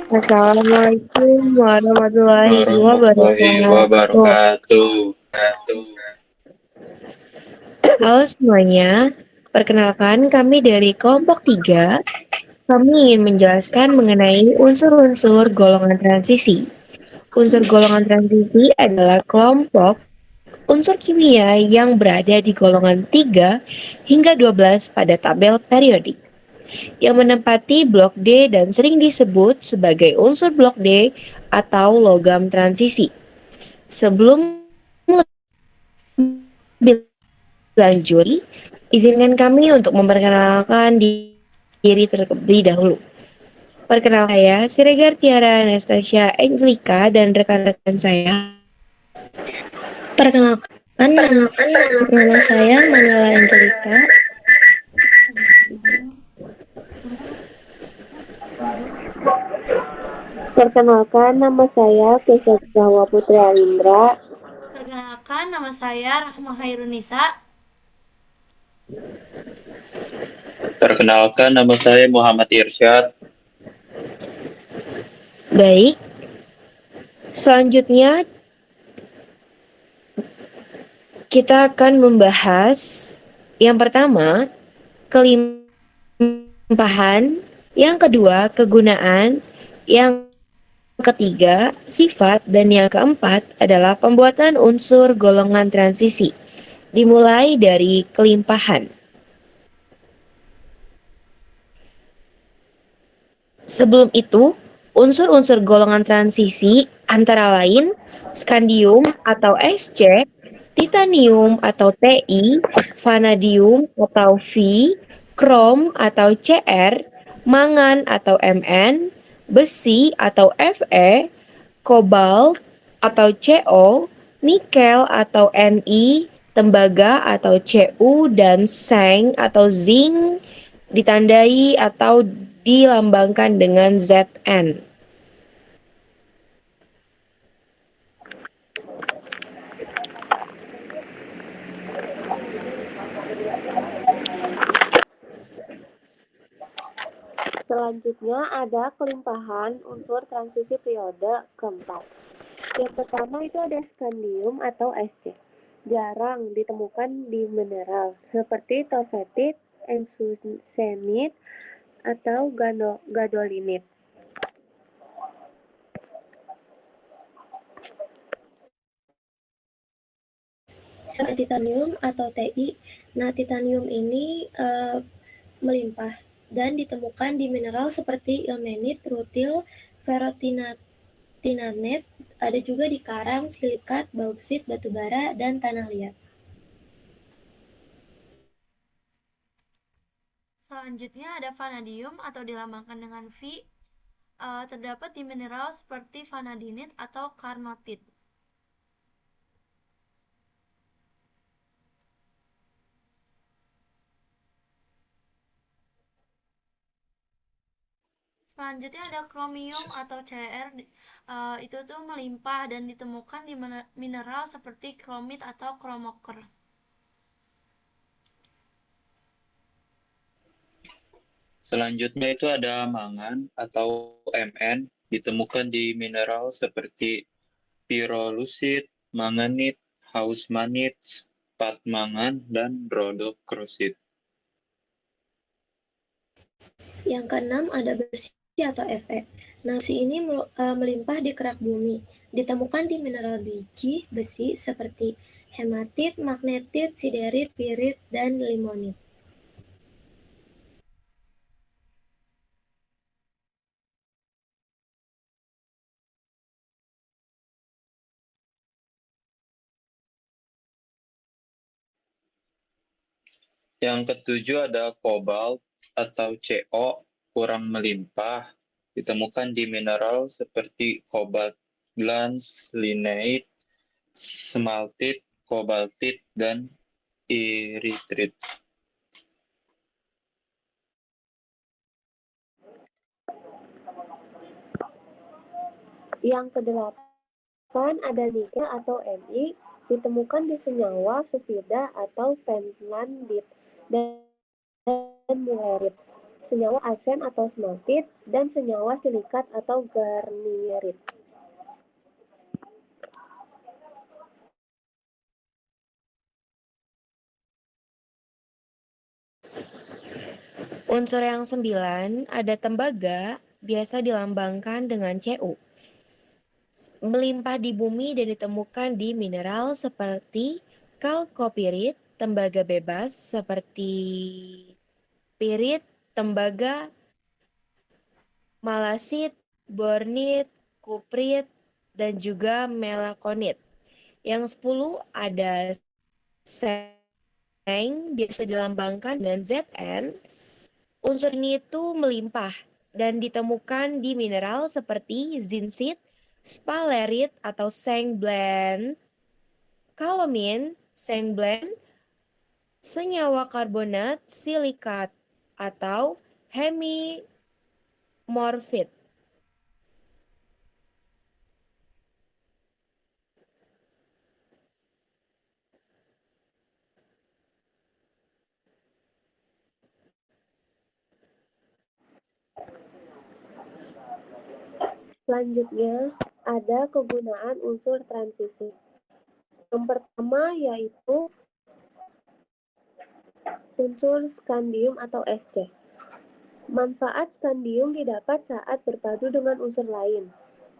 Assalamualaikum warahmatullahi Warahmatullahi wabarakatuh. wabarakatuh. Halo semuanya, perkenalkan kami dari kelompok 3. Kami ingin menjelaskan mengenai unsur-unsur golongan transisi. Unsur golongan transisi adalah kelompok unsur kimia yang berada di golongan 3 hingga 12 pada tabel periodik, yang menempati blok D dan sering disebut sebagai unsur blok D atau logam transisi. Sebelum lebih lanjut, izinkan kami untuk memperkenalkan diri terlebih dahulu. Perkenalkan saya Siregar Tiara Anastasia Angelika dan rekan-rekan saya. Perkenalkan, nama saya Manuela Angelika. Perkenalkan nama saya Kesha Jawa Putri Alindra. Perkenalkan, nama saya Rahma Hairunisa. Perkenalkan nama saya Muhammad Irsyad. Baik, selanjutnya kita akan membahas yang pertama, kelimpahan, yang kedua, kegunaan, yang ketiga, sifat, dan yang keempat adalah pembuatan unsur golongan transisi. Dimulai dari kelimpahan. Sebelum itu, unsur-unsur golongan transisi antara lain skandium atau Sc, titanium atau Ti, vanadium atau V, krom atau Cr, mangan atau Mn, besi atau Fe, kobalt atau Co, nikel atau Ni, tembaga atau Cu, dan seng atau zinc ditandai atau dilambangkan dengan Zn. Selanjutnya ada kelimpahan unsur transisi periode keempat. Yang pertama itu ada skandium atau Sc. Jarang ditemukan di mineral seperti torfetit, ensusenit, atau gadolinit. Titanium atau Ti. Nah, titanium ini melimpah dan ditemukan di mineral seperti ilmenit, rutil, ferrotinanet, ada juga di karang, silikat, bauksit, batu bara, dan tanah liat. Selanjutnya ada vanadium atau dilambangkan dengan V. Terdapat di mineral seperti vanadinit atau karnotit. Selanjutnya ada kromium atau Cr. Itu tuh melimpah dan ditemukan di mineral seperti kromit atau kromoker. Selanjutnya itu ada mangan atau Mn, ditemukan di mineral seperti pirolusit, manganit, hausmanit, spatmangan, dan rhodochrosite. Yang keenam ada besi atau Fe. Nah, besi ini melimpah di kerak bumi. Ditemukan di mineral biji besi seperti hematit, magnetit, siderit, pirit, dan limonit. Yang ketujuh ada kobalt atau Co, kurang melimpah, ditemukan di mineral seperti kobalt glans, lignite, smaltit, kobaltit, dan eritrit. Yang kedelapan ada nikel atau Ni, ditemukan di senyawa sulfida atau pentlandit dan mulerit. senyawa arsen atau smaltit, dan senyawa silikat atau garnierit. Unsur yang 9 ada tembaga, biasa dilambangkan dengan Cu. Melimpah di bumi dan ditemukan di mineral seperti kalkopirit, tembaga bebas seperti pirit, tembaga, malasit, bornit, kuprit, dan juga melakonit. Yang 10 ada seng, biasa dilambangkan dengan Zn. Unsur ini itu melimpah dan ditemukan di mineral seperti zinsit, spalerit atau sengblend, kalamin, sengblend, senyawa karbonat, silikat, atau hemimorfit. Selanjutnya, ada kegunaan unsur transisi. Yang pertama yaitu unsur skandium atau Sc. Manfaat skandium didapat saat berpadu dengan unsur lain.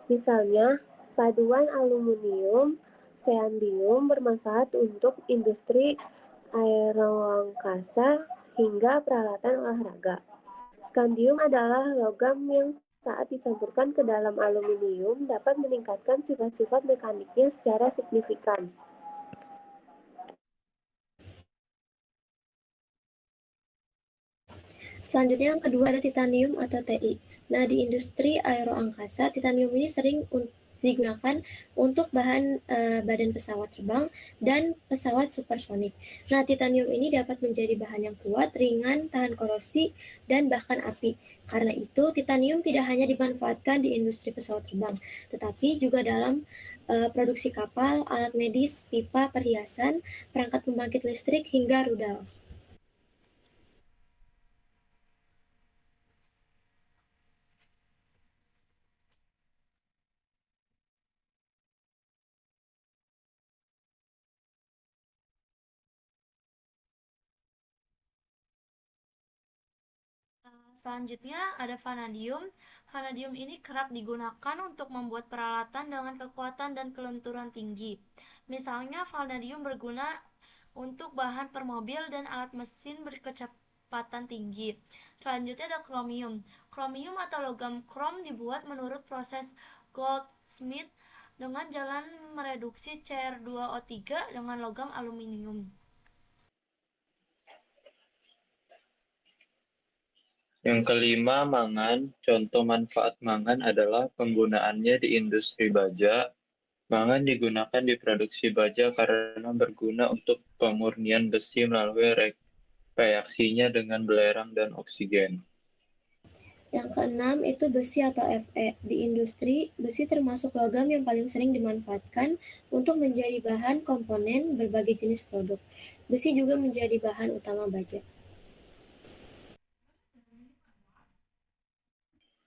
Misalnya, paduan aluminium seandium bermanfaat untuk industri aeroangkasa hingga peralatan olahraga. Skandium adalah logam yang saat dicampurkan ke dalam aluminium dapat meningkatkan sifat-sifat mekaniknya secara signifikan. Selanjutnya yang kedua ada titanium atau Ti. Nah, di industri aeroangkasa, titanium ini sering digunakan untuk bahan badan pesawat terbang dan pesawat supersonik. Nah, titanium ini dapat menjadi bahan yang kuat, ringan, tahan korosi, dan bahkan api. Karena itu, titanium tidak hanya dimanfaatkan di industri pesawat terbang, tetapi juga dalam produksi kapal, alat medis, pipa, perhiasan, perangkat pembangkit listrik, hingga rudal. Selanjutnya ada vanadium. Vanadium ini kerap digunakan untuk membuat peralatan dengan kekuatan dan kelenturan tinggi. Misalnya, vanadium berguna untuk bahan per mobil dan alat mesin berkecepatan tinggi. Selanjutnya ada kromium. Kromium atau logam krom dibuat menurut proses Goldsmith dengan jalan mereduksi Cr2O3 dengan logam aluminium. Yang kelima, mangan. Contoh manfaat mangan adalah penggunaannya di industri baja. Mangan digunakan di produksi baja karena berguna untuk pemurnian besi melalui reaksinya dengan belerang dan oksigen. Yang keenam itu besi atau Fe. Di industri, besi termasuk logam yang paling sering dimanfaatkan untuk menjadi bahan komponen berbagai jenis produk. Besi juga menjadi bahan utama baja.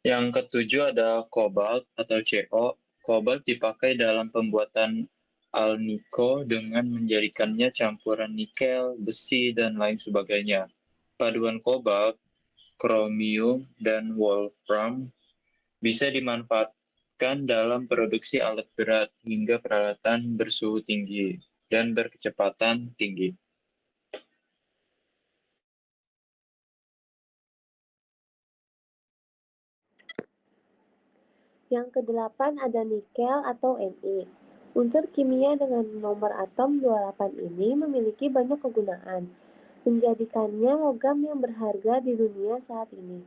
Yang ketujuh ada kobalt atau Co. Kobalt dipakai dalam pembuatan alnico dengan menjadikannya campuran nikel, besi, dan lain sebagainya. Paduan kobalt, kromium, dan wolfram bisa dimanfaatkan dalam produksi alat berat hingga peralatan bersuhu tinggi dan berkecepatan tinggi. Yang kedelapan ada nikel atau Ne. Unsur kimia dengan nomor atom 28 ini memiliki banyak kegunaan, menjadikannya logam yang berharga di dunia saat ini.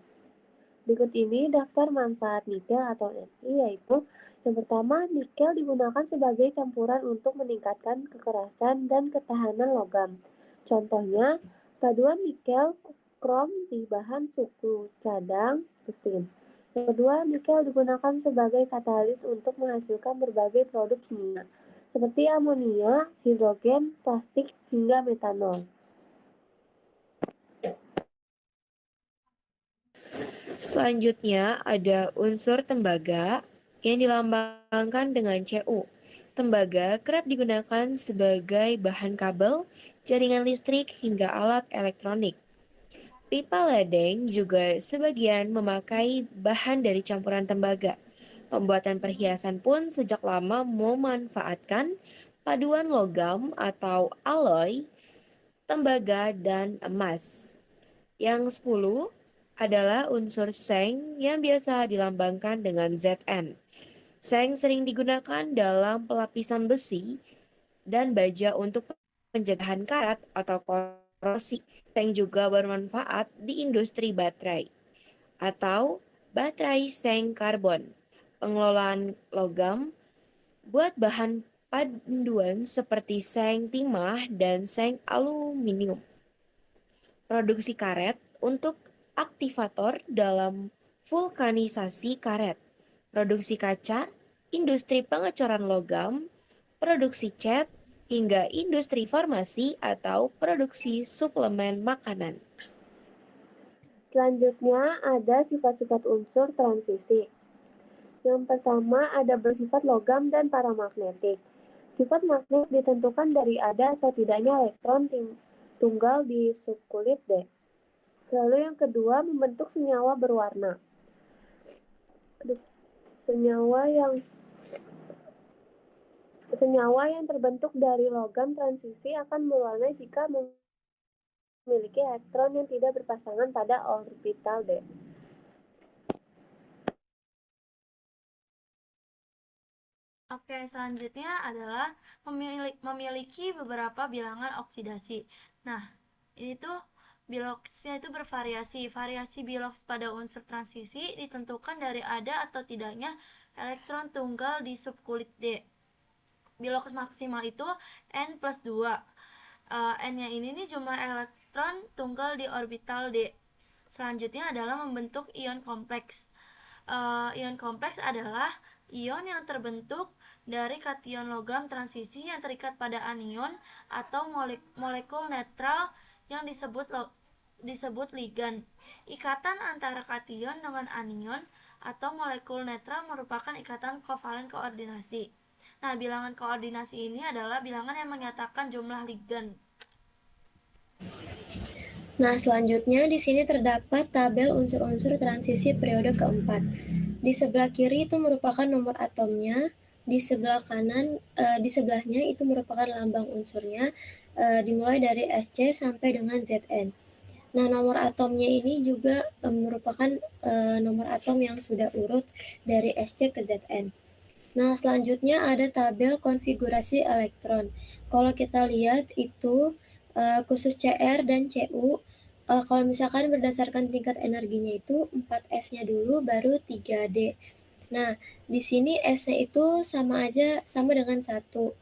Berikut ini daftar manfaat nikel atau Ne, yaitu yang pertama, nikel digunakan sebagai campuran untuk meningkatkan kekerasan dan ketahanan logam. Contohnya, paduan nikel krom di bahan suku cadang mesin. Yang kedua, nikel digunakan sebagai katalis untuk menghasilkan berbagai produk kimia, seperti amonia, hidrogen, plastik, hingga metanol. Selanjutnya ada unsur tembaga yang dilambangkan dengan Cu. Tembaga kerap digunakan sebagai bahan kabel, jaringan listrik, hingga alat elektronik. Pipa ledeng juga sebagian memakai bahan dari campuran tembaga. Pembuatan perhiasan pun sejak lama memanfaatkan paduan logam atau alloy, tembaga, dan emas. Yang 10 adalah unsur seng yang biasa dilambangkan dengan Zn. Seng sering digunakan dalam pelapisan besi dan baja untuk pencegahan karat atau korosi. Seng juga bermanfaat di industri baterai atau baterai seng karbon, pengelolaan logam, buat bahan panduan seperti seng timah dan seng aluminium, produksi karet untuk aktivator dalam vulkanisasi karet, produksi kaca, industri pengecoran logam, produksi cat, hingga industri farmasi atau produksi suplemen makanan. Selanjutnya ada sifat-sifat unsur transisi. Yang pertama ada bersifat logam dan paramagnetik. Sifat magnet ditentukan dari ada atau tidaknya elektron tunggal di subkulit D. Lalu yang kedua membentuk senyawa berwarna. Senyawa yang terbentuk dari logam transisi akan berwarna jika memiliki elektron yang tidak berpasangan pada orbital D. Oke, selanjutnya adalah memiliki beberapa bilangan oksidasi. Nah, ini tuh biloxnya itu bervariasi. Variasi bilox pada unsur transisi ditentukan dari ada atau tidaknya elektron tunggal di subkulit D. Bilox maksimal itu N plus 2. N-nya ini nih jumlah elektron tunggal di orbital D. Selanjutnya adalah membentuk ion kompleks. Ion kompleks adalah ion yang terbentuk dari kation logam transisi yang terikat pada anion atau molekul netral yang disebut ligan. Ikatan antara kation dengan anion atau molekul netral merupakan ikatan kovalen koordinasi. Nah, bilangan koordinasi ini adalah bilangan yang menyatakan jumlah ligan. Nah, selanjutnya di sini terdapat tabel unsur-unsur transisi periode keempat. Di sebelah kiri itu merupakan nomor atomnya, di sebelah kanan, di sebelahnya itu merupakan lambang unsurnya, dimulai dari Sc sampai dengan Zn. Nah, nomor atomnya ini juga merupakan nomor atom yang sudah urut dari Sc ke Zn. Nah, selanjutnya ada tabel konfigurasi elektron. Kalau kita lihat itu khusus Cr dan Cu, kalau misalkan berdasarkan tingkat energinya itu 4S-nya dulu baru 3D. Nah, di sini S-nya itu sama dengan 1,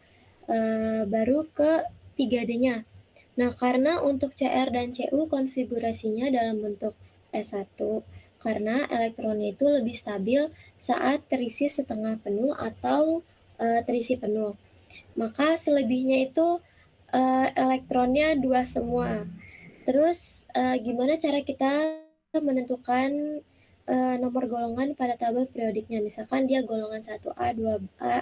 baru ke 3D-nya. Nah, karena untuk Cr dan Cu konfigurasinya dalam bentuk S1, karena elektronnya itu lebih stabil saat terisi setengah penuh atau terisi penuh. Maka selebihnya itu elektronnya 2 semua. Terus gimana cara kita menentukan nomor golongan pada tabel periodiknya? Misalkan dia golongan 1A, 2A,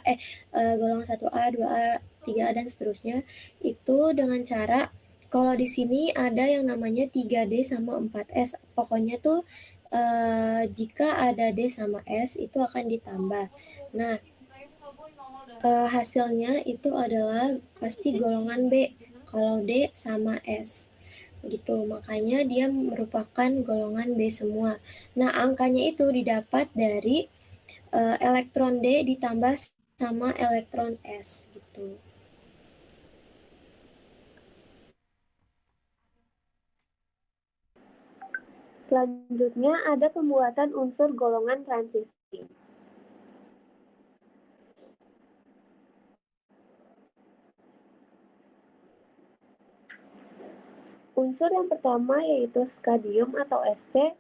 golongan 1A, 2A, 3A dan seterusnya. Itu dengan cara kalau di sini ada yang namanya 3D sama 4S. Pokoknya tuh jika ada D sama S itu akan ditambah. Nah, hasilnya itu adalah pasti golongan B kalau D sama S gitu, makanya dia merupakan golongan B semua. Nah, angkanya itu didapat dari elektron D ditambah sama elektron S gitu. Selanjutnya ada pembuatan unsur golongan transisi. Unsur yang pertama yaitu skadium atau Sc.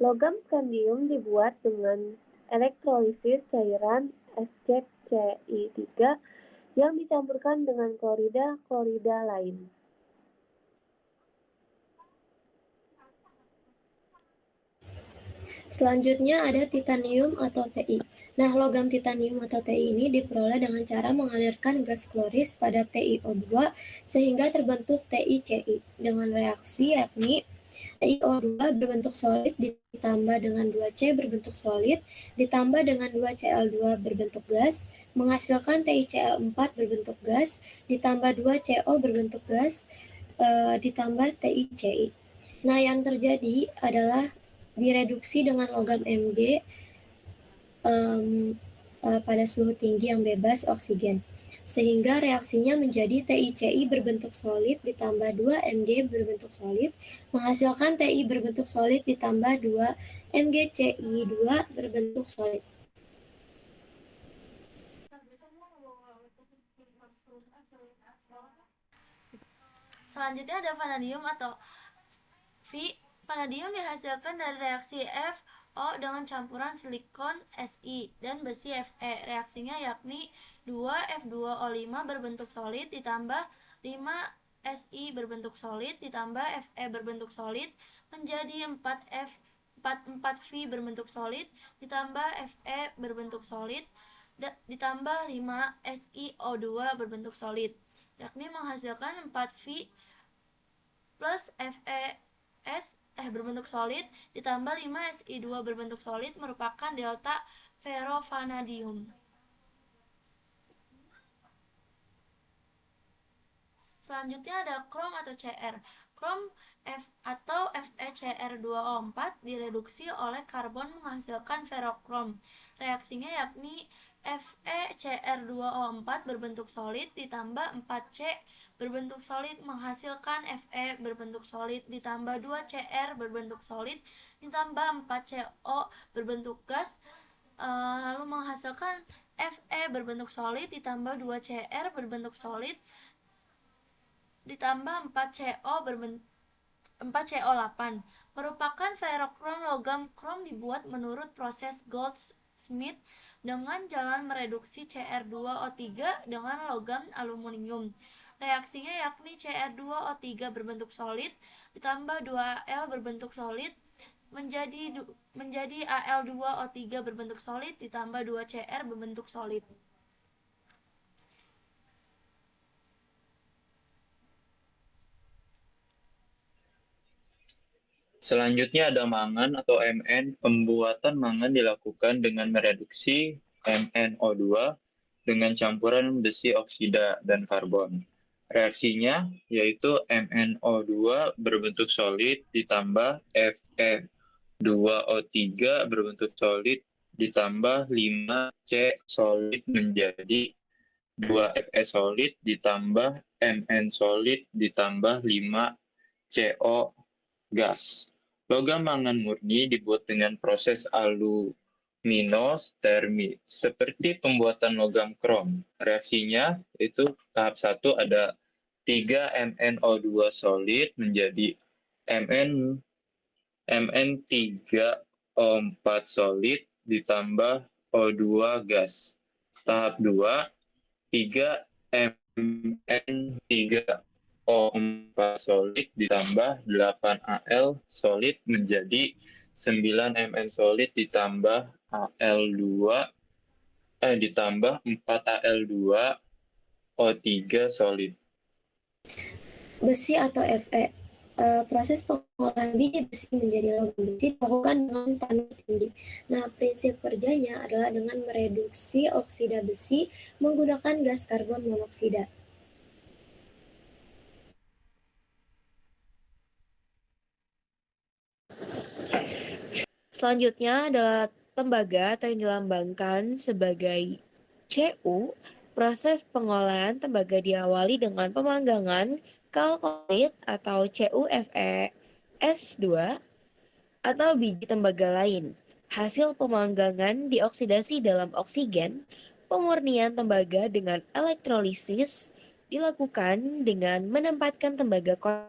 Logam skadium dibuat dengan elektrolisis cairan ScCi3 yang dicampurkan dengan klorida lain. Selanjutnya ada titanium atau Ti. Nah, logam titanium atau Ti ini diperoleh dengan cara mengalirkan gas kloris pada TiO2 sehingga terbentuk TiCi dengan reaksi yakni TiO2 berbentuk solid ditambah dengan 2C berbentuk solid ditambah dengan 2Cl2 berbentuk gas menghasilkan TiCl4 berbentuk gas ditambah 2CO berbentuk gas ditambah TiCi. Nah, yang terjadi adalah direduksi dengan logam Mg pada suhu tinggi yang bebas oksigen. Sehingga reaksinya menjadi TiCi berbentuk solid ditambah 2 Mg berbentuk solid, menghasilkan Ti berbentuk solid ditambah 2 MgCi2 berbentuk solid. Selanjutnya ada vanadium atau V. Vanadium dihasilkan dari reaksi FO dengan campuran silikon Si dan besi Fe. Reaksinya yakni 2F2O5 berbentuk solid ditambah 5 Si berbentuk solid ditambah Fe berbentuk solid menjadi 4V berbentuk solid ditambah Fe berbentuk solid ditambah 5 SiO2 berbentuk solid, yakni menghasilkan 4V plus berbentuk solid ditambah 5 Si2 berbentuk solid merupakan delta ferrovanadium. Selanjutnya ada krom atau Cr. Krom atau FeCr2O4 direduksi oleh karbon menghasilkan ferrokrom. Reaksinya yakni FeCr2O4 berbentuk solid ditambah 4C berbentuk solid menghasilkan Fe berbentuk solid ditambah 2Cr berbentuk solid ditambah 4CO berbentuk gas, lalu menghasilkan Fe berbentuk solid ditambah 2Cr berbentuk solid ditambah 4CO8 merupakan ferrokrom. Logam krom dibuat menurut proses Goldschmidt dengan jalan mereduksi Cr2O3 dengan logam aluminium. Reaksinya yakni Cr2O3 berbentuk solid ditambah 2Al berbentuk solid menjadi Al2O3 berbentuk solid ditambah 2Cr berbentuk solid. Selanjutnya ada mangan atau Mn. Pembuatan mangan dilakukan dengan mereduksi MnO2 dengan campuran besi oksida dan karbon. Reaksinya yaitu MnO2 berbentuk solid ditambah Fe2O3 berbentuk solid ditambah 5C solid menjadi 2Fe solid ditambah Mn solid ditambah 5CO gas. Logam mangan murni dibuat dengan proses aluminostermi seperti pembuatan logam krom. Reaksinya itu tahap 1 ada 3 MnO2 solid menjadi Mn3O4 solid ditambah O2 gas. Tahap 2 3 Mn3O4 solid ditambah 8Al solid menjadi 9 Mn solid ditambah ditambah 4Al2 O3 solid. Besi atau Fe. Proses pengolahan biji besi menjadi logam besi dilakukan dengan panas tinggi. Nah, prinsip kerjanya adalah dengan mereduksi oksida besi menggunakan gas karbon monoksida. Selanjutnya adalah tembaga atau yang dilambangkan sebagai Cu. Proses pengolahan tembaga diawali dengan pemanggangan kalkolit atau CuFeS2 atau biji tembaga lain. Hasil pemanggangan dioksidasi dalam oksigen. Pemurnian tembaga dengan elektrolisis dilakukan dengan menempatkan tembaga kotor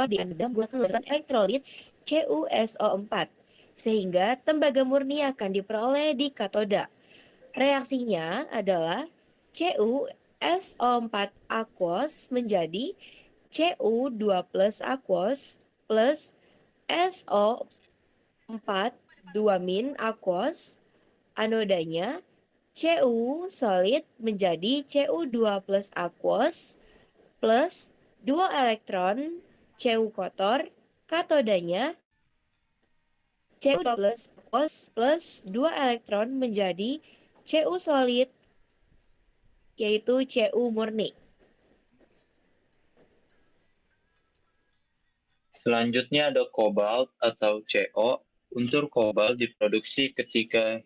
di dalam buatan elektrolit CuSO4 sehingga tembaga murni akan diperoleh di katoda. Reaksinya adalah CuSO4 aquos menjadi Cu2 plus aquos plus SO 4, 2- aquos, anodanya Cu solid menjadi Cu2 plus aquos plus 2 elektron Cu kotor, katodanya Cu2 plus aquos plus 2 elektron menjadi Cu solid yaitu Cu murni. Selanjutnya ada kobalt atau CO. Unsur kobalt diproduksi ketika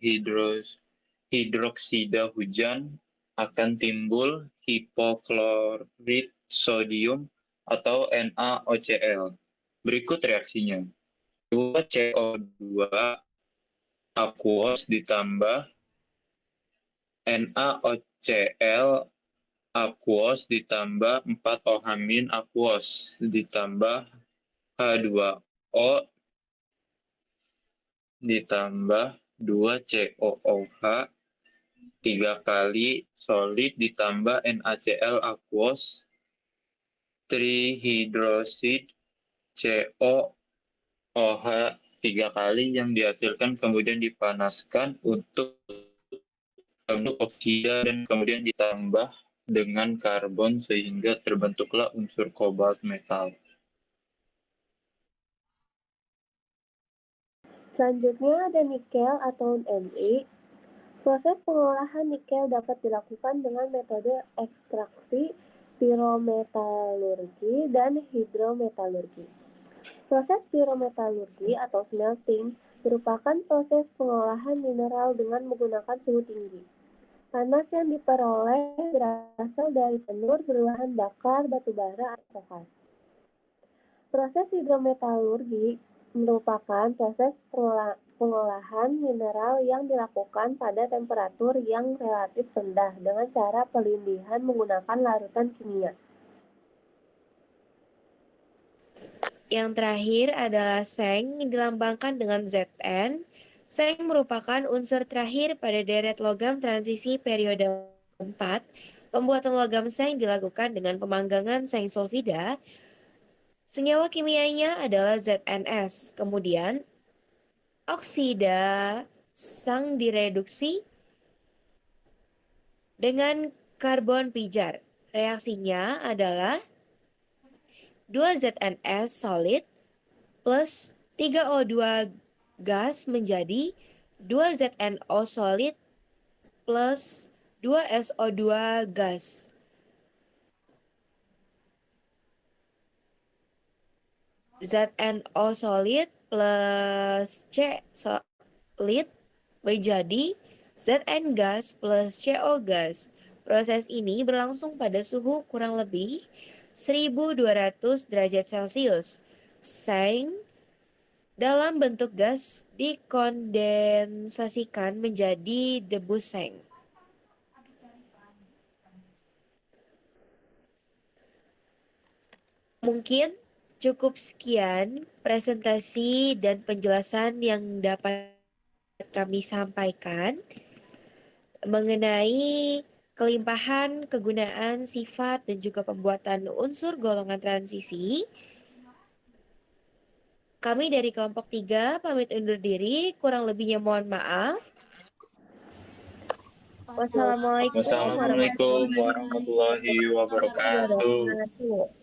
hidroksida hujan akan timbul hipoklorit sodium atau NaOCl. Berikut reaksinya. 2 CO2 aquos ditambah NaOCl aquos ditambah 4 OH- aquos ditambah H2O ditambah 2 COOH 3 kali solid ditambah NaCl aquos trihidrosid COOH 3 kali yang dihasilkan kemudian dipanaskan untuk membentuk oksida dan kemudian ditambah dengan karbon sehingga terbentuklah unsur kobalt metal. Selanjutnya ada nikel atau Ni. Proses pengolahan nikel dapat dilakukan dengan metode ekstraksi, pirometalurgi, dan hidrometalurgi. Proses pirometalurgi atau smelting merupakan proses pengolahan mineral dengan menggunakan suhu tinggi. Panas yang diperoleh berasal dari penur berbahan bakar batu bara atau gas. Proses hidrometalurgi merupakan proses pengolahan mineral yang dilakukan pada temperatur yang relatif rendah dengan cara pelindihan menggunakan larutan kimia. Yang terakhir adalah seng yang dilambangkan dengan Zn. Seng merupakan unsur terakhir pada deret logam transisi periode 4. Pembuatan logam seng dilakukan dengan pemanggangan seng sulfida. Senyawa kimianya adalah ZnS. Kemudian oksida sang direduksi dengan karbon pijar. Reaksinya adalah 2 ZnS solid plus 3O2 gas menjadi 2 ZnO solid plus 2 SO2 gas. ZnO solid plus C solid menjadi Zn gas plus CO gas. Proses ini berlangsung pada suhu kurang lebih 1200 derajat Celcius. Seng dalam bentuk gas dikondensasikan menjadi debu seng. Mungkin cukup sekian presentasi dan penjelasan yang dapat kami sampaikan mengenai kelimpahan, kegunaan, sifat, dan juga pembuatan unsur golongan transisi. Kami dari kelompok 3 pamit undur diri, kurang lebihnya mohon maaf. Wassalamualaikum Wassalamualaikum warahmatullahi wabarakatuh.